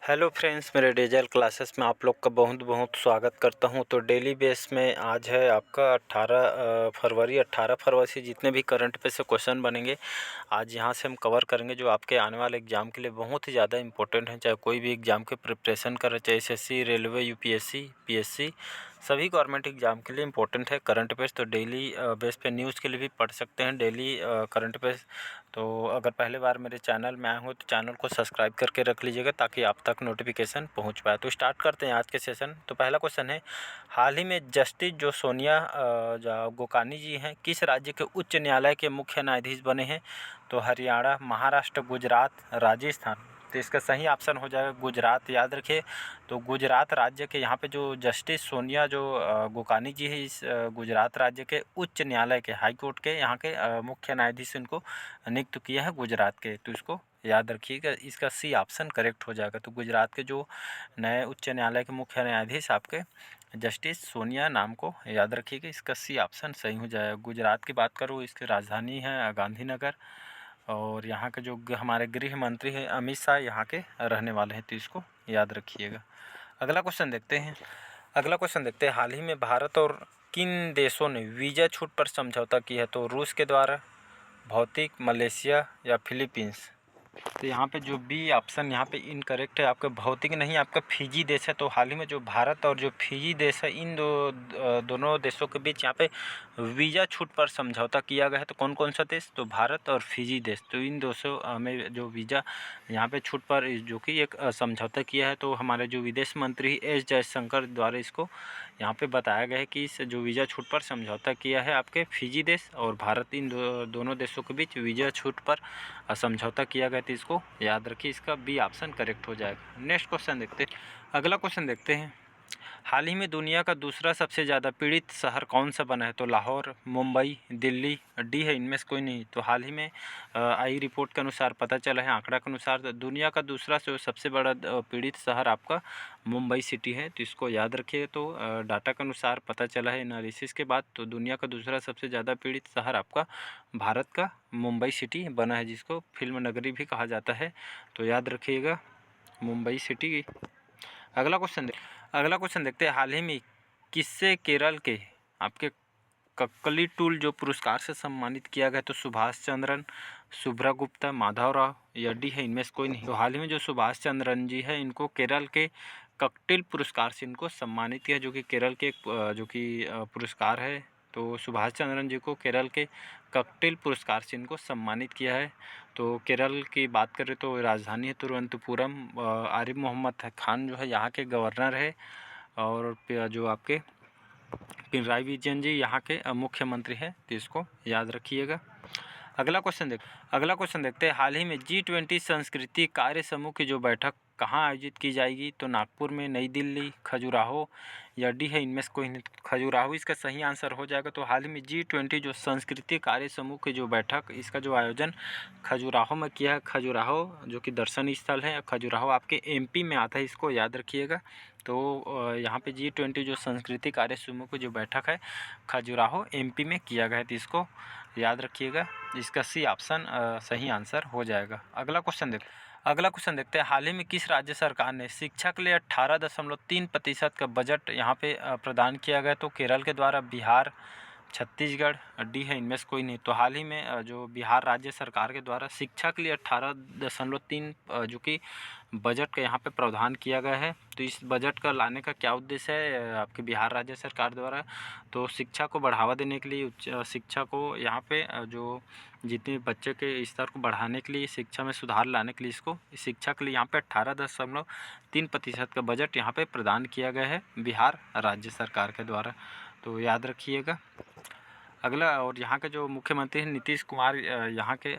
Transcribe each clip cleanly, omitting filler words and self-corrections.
Hello friends, मेरे diesel classes में आप लोग का बहुत बहुत स्वागत करता हूं। तो डेली बेस में आज है आपका 18 फरवरी से जितने भी करंट पे से क्वेश्चन बनेंगे आज यहां से हम कवर करेंगे, जो आपके आने वाले एग्ज़ाम के लिए बहुत ही ज़्यादा इंपॉर्टेंट हैं। चाहे कोई भी एग्ज़ाम के प्रिपरेशन कर रहे, चाहे एसएससी, रेलवे, यूपीएससी, पीएससी, सभी गवर्नमेंट एग्ज़ाम के लिए इंपॉर्टेंट है करंट अफेयर्स। तो डेली बेस पे न्यूज़ के लिए भी पढ़ सकते हैं डेली करंट अफेयर्स। तो अगर पहले बार मेरे चैनल में आए हो तो चैनल को सब्सक्राइब करके रख लीजिएगा ताकि आप तक नोटिफिकेशन पहुंच पाए। तो स्टार्ट करते हैं आज के सेशन। तो पहला क्वेश्चन है, हाल ही में जस्टिस जो सोनिया गोकानी जी हैं किस राज्य के उच्च न्यायालय के मुख्य न्यायाधीश बने हैं? तो हरियाणा, महाराष्ट्र, गुजरात, राजस्थान। तो इसका सही ऑप्शन हो जाएगा गुजरात। याद रखिए, तो गुजरात राज्य के यहाँ पे जो जस्टिस सोनिया जो गोकानी जी है, इस गुजरात राज्य के उच्च न्यायालय के, हाई कोर्ट के यहाँ के मुख्य न्यायाधीश इनको नियुक्त किया है गुजरात के। तो इसको याद रखिएगा, इसका सी ऑप्शन करेक्ट हो जाएगा। तो गुजरात के जो नए उच्च न्यायालय के मुख्य न्यायाधीश आपके जस्टिस सोनिया नाम को याद रखिएगा, इसका सी ऑप्शन सही हो जाएगा। गुजरात की बात करूँ, इसकी राजधानी है गांधीनगर और यहाँ के जो हमारे गृह मंत्री हैं अमित शाह यहाँ के रहने वाले हैं। तो इसको याद रखिएगा। अगला क्वेश्चन देखते हैं, हाल ही में भारत और किन देशों ने वीज़ा छूट पर समझौता किया है? तो रूस के द्वारा, भौतिक, मलेशिया या फिलीपींस। तो यहाँ पे जो बी ऑप्शन यहाँ पे इनकरेक्ट है, आपका भौतिक नहीं, आपका फिजी देश है। तो हाल ही में जो भारत और जो फिजी देश है, इन दोनों देशों के बीच यहाँ पे वीज़ा छूट पर समझौता किया गया है। तो कौन कौन सा देश? तो भारत और फिजी देश। तो इन देशों में जो वीज़ा यहाँ पे छूट पर जो कि एक समझौता किया है, तो हमारे जो विदेश मंत्री एस जयशंकर द्वारा इसको यहाँ पे बताया गया है कि इस जो वीज़ा छूट पर समझौता किया है आपके फिजी देश और भारत, इन दोनों देशों के बीच वीज़ा छूट पर समझौता किया गया। तो इसको याद रखिए, इसका बी ऑप्शन करेक्ट हो जाएगा। नेक्स्ट क्वेश्चन देखते हैं। अगला क्वेश्चन देखते हैं, हाल ही में दुनिया का दूसरा सबसे ज़्यादा पीड़ित शहर कौन सा बना है? तो लाहौर, मुंबई, दिल्ली, डी है इनमें से कोई नहीं। तो हाल ही में आई रिपोर्ट के अनुसार पता चला है, आंकड़ा के अनुसार दुनिया का दूसरा जो सबसे बड़ा पीड़ित शहर आपका मुंबई सिटी है। तो इसको याद रखिए। तो डाटा के अनुसार पता चला है एनालिसिस के बाद, तो दुनिया का दूसरा सबसे ज़्यादा पीड़ित शहर आपका भारत का मुंबई सिटी बना है, जिसको फिल्म नगरी भी कहा जाता है। तो याद रखिएगा मुंबई सिटी। अगला क्वेश्चन देखते हैं, हाल ही में किससे केरल के आपके कक्कली टूल जो पुरस्कार से सम्मानित किया गया? तो सुभाष चंद्रन, शुभ्रा गुप्ता, माधव राव या डी है इनमें से कोई नहीं। तो हाल ही में जो सुभाष चंद्रन जी है, इनको केरल के ककटिल पुरस्कार से इनको सम्मानित किया, जो कि केरल के जो कि पुरस्कार है। तो सुभाष चंद्रन जी को केरल के ककटिल पुरस्कार से इनको सम्मानित किया है। तो केरल की बात करें तो राजधानी है तिरुवनंतपुरम। आरिफ मोहम्मद खान जो है यहाँ के गवर्नर है और जो आपके पिनराई विजयन जी यहाँ के मुख्यमंत्री हैं। तो इसको याद रखिएगा। अगला क्वेश्चन देखते हैं, हाल ही में G20 संस्कृति कार्य समूह की जो बैठक कहाँ आयोजित की जाएगी? तो नागपुर में, नई दिल्ली, खजुराहो या डी है इनमें से कोई नहीं। खजुराहो इसका सही आंसर हो जाएगा। तो हाल ही में G20 जो संस्कृति कार्य समूह की जो बैठक, इसका जो आयोजन खजुराहो में किया है। खजुराहो जो कि दर्शनीय स्थल है, खजुराहो आपके एमपी में आता है, इसको याद रखिएगा। तो यहाँ पे G20 जो संस्कृति कार्य समूह की जो बैठक है खजुराहो एमपी में किया गया है। तो इसको याद रखिएगा, इसका सी ऑप्शन सही आंसर हो जाएगा। अगला क्वेश्चन देखते हैं, हाल ही में किस राज्य सरकार ने शिक्षा के लिए 18.3% का बजट यहाँ पे प्रदान किया गया? तो केरल के द्वारा, बिहार, छत्तीसगढ़, डी है इनमें से कोई नहीं। तो हाल ही में जो बिहार राज्य सरकार के द्वारा शिक्षा के लिए 18.3 जो कि बजट का यहाँ पे प्रावधान किया गया है। तो इस बजट का लाने का क्या उद्देश्य है आपके बिहार राज्य सरकार द्वारा? तो शिक्षा को बढ़ावा देने के लिए, उच्च शिक्षा को यहाँ पे जो जितने बच्चे के स्तर को बढ़ाने के लिए, शिक्षा में सुधार लाने के लिए, इसको शिक्षा के लिए यहाँ पे 18.3% का बजट यहाँ पे प्रदान किया गया है बिहार राज्य सरकार के द्वारा। तो याद रखिएगा। अगला, और यहाँ के जो मुख्यमंत्री हैं नीतीश कुमार यहाँ के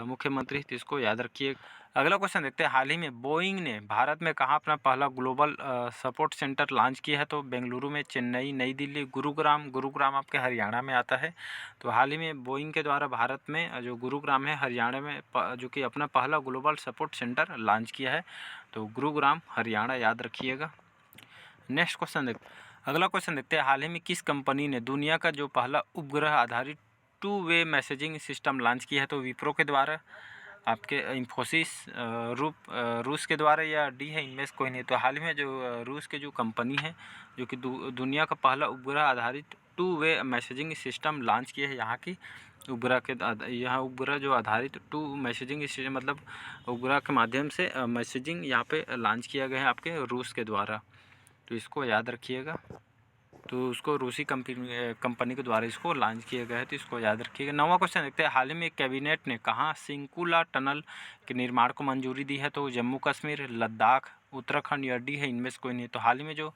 मुख्यमंत्री, तो इसको याद रखिए। अगला क्वेश्चन देखते हैं, हाल ही में बोइंग ने भारत में कहाँ अपना पहला ग्लोबल सपोर्ट सेंटर लॉन्च किया है? तो बेंगलुरु में, चेन्नई, नई दिल्ली, गुरुग्राम आपके हरियाणा में आता है। तो हाल ही में बोइंग के द्वारा भारत में जो गुरुग्राम है हरियाणा में जो कि अपना पहला ग्लोबल सपोर्ट सेंटर लॉन्च किया है। तो गुरुग्राम हरियाणा याद रखिएगा। अगला क्वेश्चन देखते हैं, हाल ही में किस कंपनी ने दुनिया का जो पहला उपग्रह आधारित 2 वे मैसेजिंग सिस्टम लॉन्च किया है? तो विप्रो के द्वारा, आपके इन्फोसिस रूस के द्वारा, या डी है इनमें से कोई नहीं। तो हाल ही में जो रूस के जो कंपनी है जो कि दुनिया का पहला उपग्रह आधारित 2 वे मैसेजिंग सिस्टम लॉन्च किया है। यहाँ उपग्रह जो आधारित 2 मैसेजिंग सिस्टम, मतलब उपग्रह के माध्यम से मैसेजिंग यहाँ पे लॉन्च किया गया है आपके रूस के द्वारा। तो इसको याद रखिएगा। तो उसको रूसी कंपनी के द्वारा इसको लॉन्च किया गया है, तो इसको याद रखिएगा। 9वां क्वेश्चन देखते हैं, हाल ही में कैबिनेट ने कहाँ सिंकुला टनल के निर्माण को मंजूरी दी है? तो जम्मू कश्मीर, लद्दाख, उत्तराखंड या डी है इनमें से कोई नहीं। तो हाल ही में जो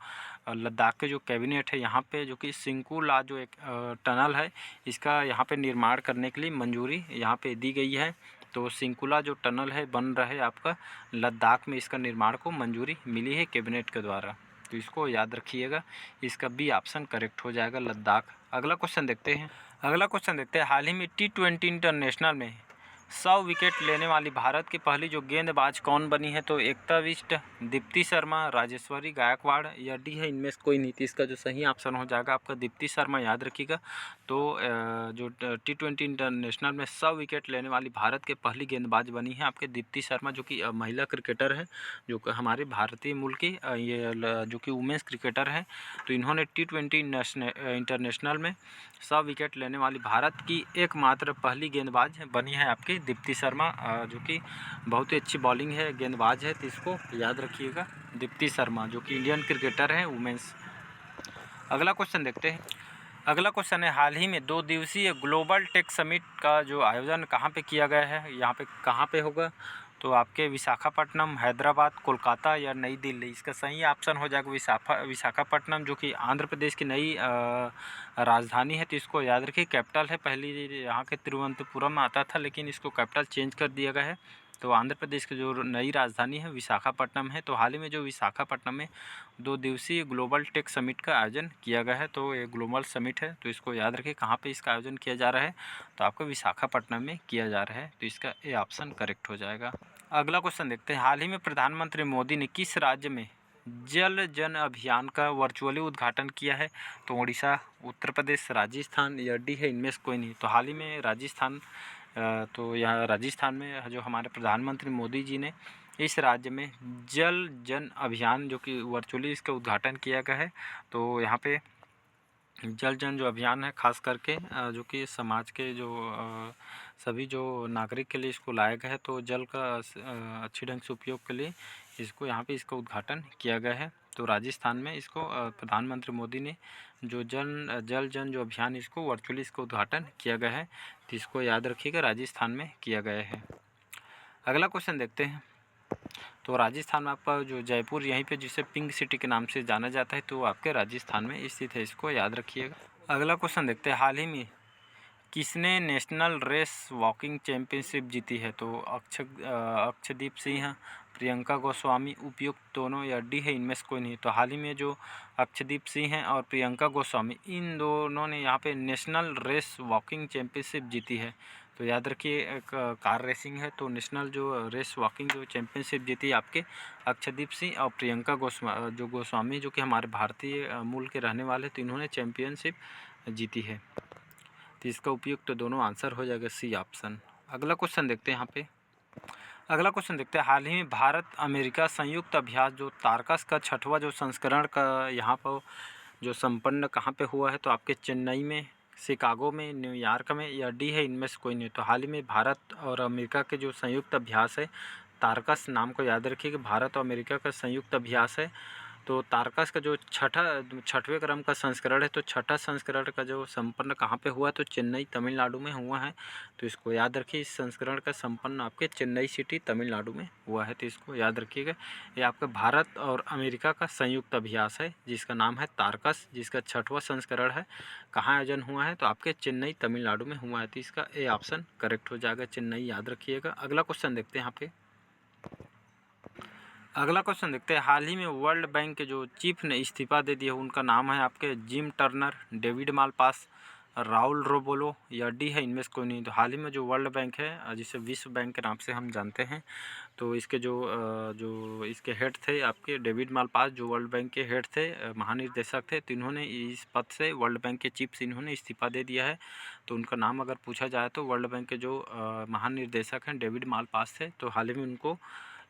लद्दाख के जो कैबिनेट है यहाँ पे जो कि सिंकुला जो एक टनल है इसका यहाँ पे निर्माण करने के लिए मंजूरी यहाँ पे दी गई है। तो सिंकुला जो टनल है बन रहा है आपका लद्दाख में, इसका निर्माण को मंजूरी मिली है कैबिनेट के द्वारा। तो इसको याद रखिएगा, इसका बी ऑप्शन करेक्ट हो जाएगा, लद्दाख। अगला क्वेश्चन देखते हैं, हाल ही में T20 इंटरनेशनल में 100 विकेट लेने वाली भारत की पहली जो गेंदबाज कौन बनी है? तो एकता बिष्ट, दीप्ति शर्मा, राजेश्वरी गायकवाड़ या डी है इनमें से कोई नहीं। इसका जो सही ऑप्शन हो जाएगा आपका दीप्ति शर्मा, याद रखिएगा। तो जो T20 इंटरनेशनल में 100 विकेट लेने वाली भारत के पहली गेंदबाज बनी है आपके दीप्ति शर्मा, जो कि महिला क्रिकेटर है, जो कि हमारे भारतीय मूल की जो कि वुमेंस क्रिकेटर है। तो इन्होंने T20 इंटरनेशनल में 100 विकेट लेने वाली भारत की एकमात्र पहली गेंदबाज बनी है आपकी दीप्ति शर्मा, जो कि बहुत ही अच्छी बॉलिंग है, गेंदबाज है। तो इसको याद रखिएगा, दीप्ति शर्मा, जो कि इंडियन क्रिकेटर है वुमेंस। अगला क्वेश्चन देखते हैं। अगला क्वेश्चन है, हाल ही में 2 दिवसीय ग्लोबल टेक समिट का जो आयोजन कहाँ पे किया गया है? यहाँ पे कहाँ पे होगा? तो आपके विशाखापट्टनम, हैदराबाद, कोलकाता या नई दिल्ली। इसका सही ऑप्शन हो जाएगा विशाखापट्टनम, जो कि आंध्र प्रदेश की नई राजधानी है। तो इसको याद रखिए, कैपिटल है, पहले यहाँ के तिरुवनंतपुरम आता था, लेकिन इसको कैपिटल चेंज कर दिया गया है। तो आंध्र प्रदेश की जो नई राजधानी है विशाखापट्टनम है। तो हाल ही में जो विशाखापट्टनम में 2 दिवसीय ग्लोबल टेक समिट का आयोजन किया गया है। तो ये ग्लोबल समिट है, तो इसको याद रखिए कहाँ पे इसका आयोजन किया जा रहा है? तो आपको विशाखापट्टनम में किया जा रहा है। तो इसका ए ऑप्शन करेक्ट हो जाएगा। अगला क्वेश्चन देखते हैं, हाल ही में प्रधानमंत्री मोदी ने किस राज्य में जल जन अभियान का वर्चुअली उद्घाटन किया है? तो उड़ीसा, उत्तर प्रदेश, राजस्थान या डी है इनमें से कोई नहीं। तो हाल ही में राजस्थान, तो यहाँ राजस्थान में जो हमारे प्रधानमंत्री मोदी जी ने इस राज्य में जल जन अभियान जो कि वर्चुअली इसका उद्घाटन किया गया है। तो यहाँ पे जल जन जो अभियान है खास करके जो कि समाज के जो सभी जो नागरिक के लिए इसको लाया गया है। तो जल का अच्छी ढंग से उपयोग के लिए इसको यहाँ पे इसका उद्घाटन किया गया है। तो राजस्थान में इसको प्रधानमंत्री मोदी ने जो जल जन जो अभियान इसको वर्चुअली इसका उद्घाटन किया गया है। तो इसको याद रखिएगा, राजस्थान में किया गया है। अगला क्वेश्चन देखते हैं। तो राजस्थान में आपका जो जयपुर यहीं पे जिसे पिंक सिटी के नाम से जाना जाता है, तो आपके राजस्थान में स्थित है, इसको याद रखिएगा। अगला क्वेश्चन देखते हैं, हाल ही में किसने नेशनल रेस वॉकिंग चैंपियनशिप जीती है? तो अक्षदीप सिंह, प्रियंका गोस्वामी, उपयुक्त दोनों या डी है इनमें से कोई नहीं। तो हाल ही में जो अक्षदीप सिंह हैं और प्रियंका गोस्वामी, इन दोनों ने यहाँ पे नेशनल रेस वॉकिंग चैंपियनशिप जीती है। तो याद रखिए, एक कार रेसिंग है, तो नेशनल जो रेस वॉकिंग जो चैंपियनशिप जीती है आपके अक्षदीप सिंह और प्रियंका गोस्वामी जो कि हमारे भारतीय मूल के रहने वाले, तो इन्होंने चैंपियनशिप जीती है। तो इसका उपयुक्त तो दोनों आंसर हो जाएगा सी ऑप्शन। अगला क्वेश्चन देखते हैं यहाँ पे। अगला क्वेश्चन देखते हैं, हाल ही में भारत अमेरिका संयुक्त अभ्यास जो तारकस का 6वां जो संस्करण का यहाँ पर जो संपन्न कहाँ पे हुआ है? तो आपके चेन्नई में, शिकागो में, न्यूयॉर्क में या डी है इनमें से कोई नहीं। तो हाल ही में भारत और अमेरिका के जो संयुक्त अभ्यास है, तारकस नाम को याद रखिए कि भारत और अमेरिका का संयुक्त अभ्यास है। तो तारकस का जो 6वें क्रम का संस्करण है, तो 6ठा संस्करण का जो संपन्न कहाँ पे हुआ? तो चेन्नई, तमिलनाडु में हुआ है। तो इसको याद रखिए, इस संस्करण का संपन्न आपके चेन्नई सिटी, तमिलनाडु में हुआ है। तो इसको याद रखिएगा, ये आपका भारत और अमेरिका का संयुक्त अभ्यास है जिसका नाम है तारकस, जिसका 6वां संस्करण है। कहाँ आयोजन हुआ है? तो आपके चेन्नई, तमिलनाडु में हुआ है। तो इसका ए ऑप्शन करेक्ट हो जाएगा, चेन्नई, याद रखिएगा। अगला क्वेश्चन देखते हैं यहाँ पे। अगला क्वेश्चन देखते हैं, हाल ही में वर्ल्ड बैंक के जो चीफ ने इस्तीफा दे दिया, उनका नाम है आपके Jim Turner, David Malpass, Raul Robolo या डी है, इनमें से कोई नहीं। तो हाल ही में जो वर्ल्ड बैंक है, जिसे विश्व बैंक के नाम से हम जानते हैं, तो इसके जो इसके हेड थे आपके डेविड मालपास, जो वर्ल्ड बैंक के हेड थे, महानिर्देशक थे, तो इन्होंने इस पद से वर्ल्ड बैंक के चीफ से इन्होंने इस्तीफ़ा दे दिया है। तो उनका नाम अगर पूछा जाए तो वर्ल्ड बैंक के जो महानिर्देशक हैं डेविड मालपास थे, तो हाल ही में उनको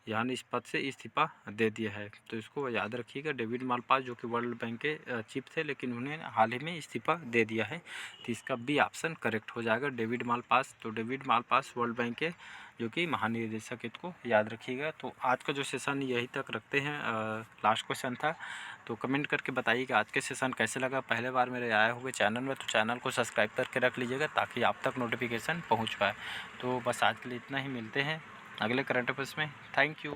यानी इस पद से इस्तीफ़ा दे दिया है। तो इसको याद रखिएगा, डेविड मालपास जो कि वर्ल्ड बैंक के चीफ थे, लेकिन उन्हें हाल ही में इस्तीफ़ा दे दिया है। तो इसका बी ऑप्शन करेक्ट हो जाएगा, डेविड मालपास। तो डेविड मालपास वर्ल्ड बैंक के जो कि महानिदेशक, इसको याद रखिएगा। तो आज का जो सेशन यही तक रखते हैं, लास्ट क्वेश्चन था। तो कमेंट करके बताइए कि आज के सेशन कैसे लगा। पहले बार मेरे आए हुए चैनल में, तो चैनल को सब्सक्राइब करके रख लीजिएगा ताकि आप तक नोटिफिकेशन पहुंच पाए। तो बस आज के लिए इतना ही, मिलते हैं अगले करंट अफेयर्स में। Thank you.